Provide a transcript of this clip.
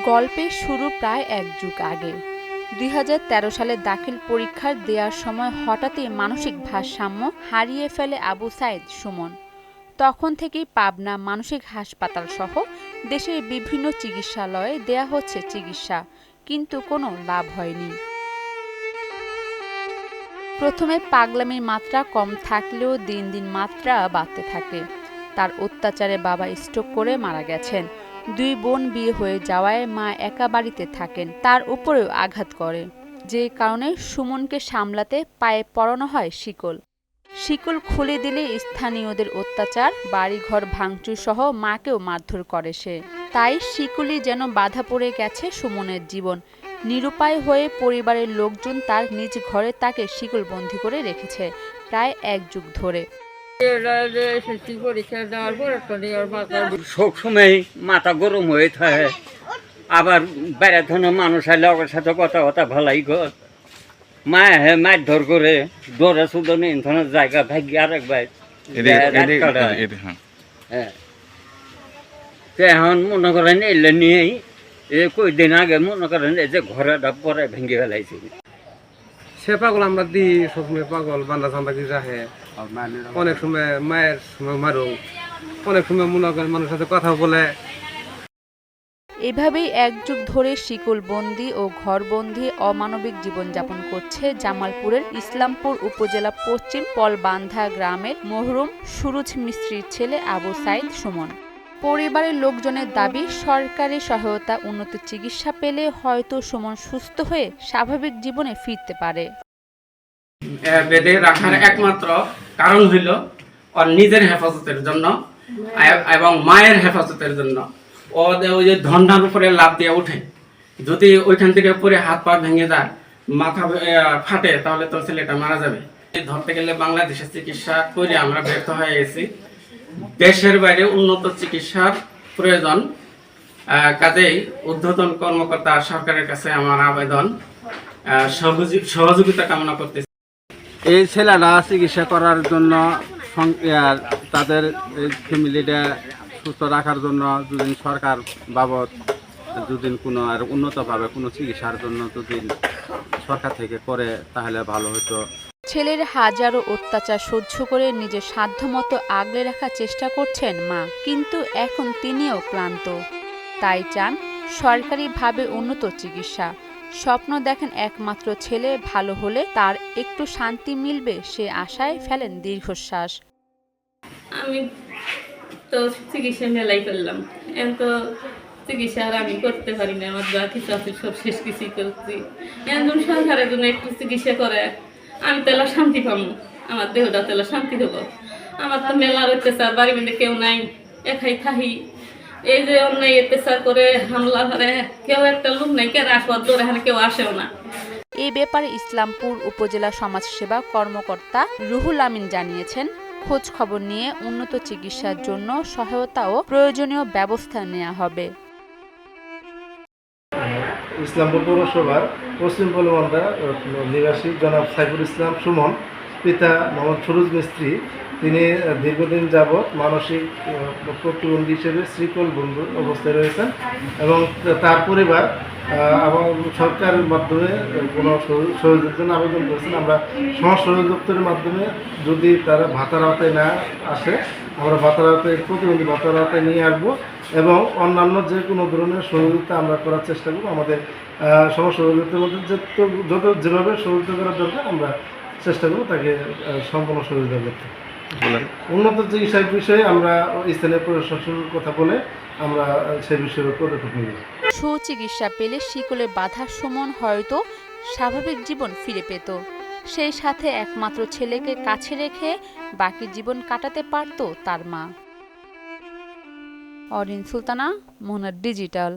গল্পের শুরু প্রায় এক যুগ আগে। ২০১৩ সালে দাখিল পরীক্ষার দেওয়ার সময় হঠাৎই মানসিক ভারসাম্য হারিয়ে ফেলে আবু সাঈদ সুমন। তখন থেকেই পাবনা মানসিক হাসপাতাল সহ দেশের বিভিন্ন চিকিৎসালয়ে দেয়া হচ্ছে চিকিৎসা, কিন্তু কোনো লাভ হয়নি। প্রথমে পাগলামির মাত্রা কম থাকলেও দিন দিন মাত্রা বাড়তে থাকে। তার অত্যাচারে বাবা স্ট্রোক করে মারা গেছেন। ২ বোন বিয়ে হয়ে যাওয়ায় মা একা বাড়িতে থাকেন, তার উপরেও আঘাত করে, যে কারণে সুমনকে সামলাতে পায়ে পরানো হয় শিকল। শিকল খুলে দিলে স্থানীয়দের অত্যাচার, বাড়িঘর ভাঙচুর সহ মাকেও মারধর করে সে। তাই শিকলই যেন বাধা পড়ে গেছে সুমনের জীবন। নিরুপায় হয়ে পরিবারের লোকজন তার নিজ ঘরে তাকে শিকলবন্দি করে রেখেছে প্রায় এক যুগ ধরে। সবসময় মাথা গরম হয়ে থাকে, আবার বাইরে ধরনের মানুষ আইলে ওর সাথে কথা ভালাই গর মাছ ধর করে দৌড়া শুধু ধরনের জায়গা ভাগ্য আরেক ভাই। হ্যাঁ, এখন মনে করেন এলে নিয়েই কয়েকদিন আগে মনে করেন এই যে ঘরেটা পরে ভেঙে ফেলাইছি। সে পাগল আমরা দিই সবসময়, পাগল বান্দা চান্দা কি রাখে, অনেক সময় মায়ের সময় মারো, অনেক সময় মনে করেন মানুষের সাথে কথা বলে। এভাবেই এক যুগ ধরে শিকলবন্দি ও ঘরবন্দি অমানবিক জীবনযাপন করছে জামালপুরের ইসলামপুর উপজেলা পশ্চিম পলবান্ধা গ্রামের মহরুম সুরুজ মিস্ত্রির ছেলে আবু সাঈদ সুমন। পরিবারের লোকজনের দাবি, সরকারি সহায়তা, উন্নত চিকিৎসা পেলে হয়তো সুমন সুস্থ হয়ে স্বাভাবিক জীবনে ফিরতে পারে। বেঁধে রাখার একমাত্র কারণ হইল ওর নিজের হেফাজতের জন্য এবং মায়ের হেফাজতের জন্য। ওই যে ধন্ডার উপরে লাফ দিয়ে উঠে, যদি ওইখান থেকে পরে হাত পা ভেঙে যায়, মাথা ফাটে, তাহলে তো ছেলেটা মারা যাবে। ধরতে গেলে বাংলাদেশের চিকিৎসা করে আমরা ব্যর্থ হয়ে গেছি। দেশের বাইরে উন্নত চিকিৎসার প্রয়োজন। কাজেই ঊর্ধ্বতন কর্মকর্তা সরকারের কাছে আমার আবেদন, সহযোগিতা কামনা করতেছি। এই ছেলেরা চিকিৎসা করার জন্য তাদের ফ্যামিলিটা সুস্থ রাখার জন্য যদি সরকার বাবদ যদি কোনো আর উন্নতভাবে কোনো চিকিৎসার জন্য যদি সরকার থেকে করে তাহলে ভালো হতো। ছেলের হাজারো অত্যাচার সহ্য করে নিজের সাধ্যমতো আগলে রাখার চেষ্টা করছেন মা, কিন্তু এখন তিনিও ক্লান্ত। তাই চান সরকারিভাবে উন্নত চিকিৎসা। স্বপ্ন দেখেন একমাত্র ছেলে ভালো হলে তার একটু শান্তি মিলবে, সে আশায় ফেলেন দীর্ঘশ্বাস। আমি তো চিকিৎসা মেলাই করলাম, এখন তো চিকিৎসা আর আমি করতে পারি না, আমার যা কিছু আছে সব শেষ কিছুই করছি। এখন সরকারের জন্য একটু চিকিৎসা করে আমি তেলা শান্তি পাবো, আমার দেহটা তেলা শান্তি দেবো। আমার তো মেলার অত্যাচার, বাড়ি মধ্যে কেউ নাই, একাই থাকি। এই যে অন্যায় অত্যাচার করে হামলা করে, কেউ একটা লোক নাই, কে রাখবার দৌড়ে এখানে কেউ আসেও না। এই ব্যাপারে ইসলামপুর উপজেলা সমাজসেবা কর্মকর্তা রুহুল আমিন জানিয়েছেন, খোঁজ খবর নিয়ে উন্নত চিকিৎসার জন্য সহায়তা ও প্রয়োজনীয় ব্যবস্থা নেওয়া হবে। ইসলামপুর পৌরসভার পশ্চিম পলবান্ধা নিবাসী জনাব সাইফুল ইসলাম সুমন, পিতা মোহাম্মদ সুরুজ মিস্ত্রি, তিনি দীর্ঘদিন যাবৎ মানসিক প্রতিবন্ধী হিসেবে শ্রীকল বন্ধু অবস্থায় রয়েছেন এবং তার পরিবার সরকারের মাধ্যমে কোনো সহযোগিতার জন্য আবেদন করেছেন। আমরা সমাজ সহযোগ দপ্তরের মাধ্যমে যদি তারা ভাতার আওতায় না আসে, আমরা ভাতার আওতায় প্রতিবন্ধী ভাতার আওতায় নিয়ে আসবো এবং অন্যান্য যে কোনো ধরনের সহযোগিতা আমরা করার চেষ্টা করব। আমাদের সমাজ সহযোগিতার মধ্যে যেভাবে সহযোগিতা করার দরকার আমরা চেষ্টা করব তাকে সম্পূর্ণ সহযোগিতা করতে। উন্নত চিকিৎসার বিষয়ে আমরা স্থানীয় প্রশাসনের কথা বলে আমরা সেই বিষয়ে পদক্ষেপ নিব। সুচিকিৎসা পেলে শিকলে বাধা সুমন হয়তো স্বাভাবিক জীবন ফিরে পেত। সেই সাথে একমাত্র ছেলেকে কাছে রেখে বাকি জীবন কাটাতে পারত তার মা। অরিন সুলতানা, মোহনা ডিজিটাল।